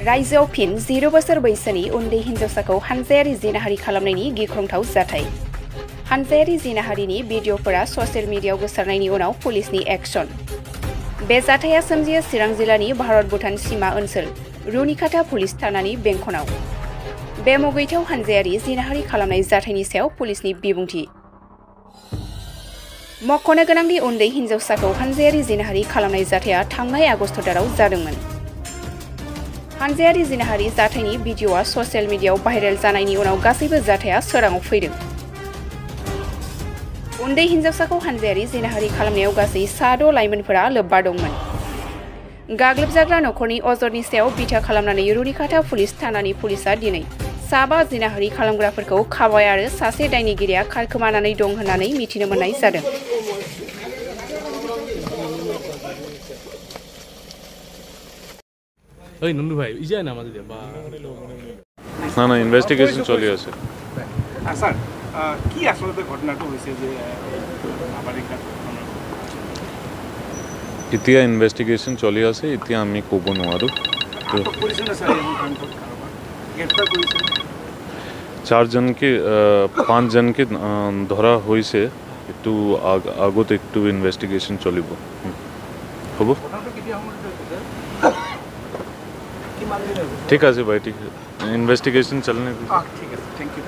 रायजोआव फिन 0 बोसोर बैसोनि उन्दै हिन्जावसाखौ हानजायारि जिनाहारि खालामनायनि गिख्रंथाव जाथाय। हानजायारि जिनाहारिनि भिडिअफोरा ससियेल मिडियायाव गोसारनायनि उनाव पुलिसनि एक्शन। बे जाथाया सोमजियो चिरां जिल्लानि भारत-भुटान सीमा ओनसोल रुनिकाटा पुलिस थानानि बेंखनाव। बे मुगैथाव हानजायारि जिनाहारि खालामनाय जाथायनि सायाव पुलिसनि बिबुंथि। मख'नो गोनांदि उन्दै हिन्जावसाखौ हानजायारि जिनाहारि खालामनाय जाथाया थांनाय आगस्ट दानाव जादोंमोन। हानजायारि जिनाहारि जाथायनि भिडिअआ ससियेल मिडियायाव भाइरेल जानायनि उनाव गासैबो जाथाया सोराङाव फैदों। उन्दै हिन्जावसाखौ हानजायारि जिनाहारि खालामनायाव गासै 6 लाइमोनफोरा लोब्बा दंमोन। गाग्लोबजाग्रा नखरनि अजदनि सायाव बिथा खालामनानै रुनिकाटा पुलिस थानानि पुलिसआ दिनै 5 जिनाहारि खालामग्राफोरखौ खाबाय आरो सासे दायनिगिरिया खारखोमानानै दं होननानै मिथिनो मोननाय जादों। ওই নন্দু ভাই ইজা না আমাদের বা না না ইনভেস্টিগেশন চলি আছে স্যার কি আসলে ঘটনাটা হইছে যে নাবালিকা এতিয়া ইনভেস্টিগেশন চলি আছে এতিয়া আমি কব নোৱাৰো তো পুলিশে না স্যার গ্রেফতার করেছে 4 জনকে 5 জনকে ধরা হইছে একটু আগতে একটু ইনভেস্টিগেশন চলিব হ'ব ঠিক আছে ভাই ঠিক ইনভেস্টিগেশন চলने ঠিক আছে থ্যাংক ইউ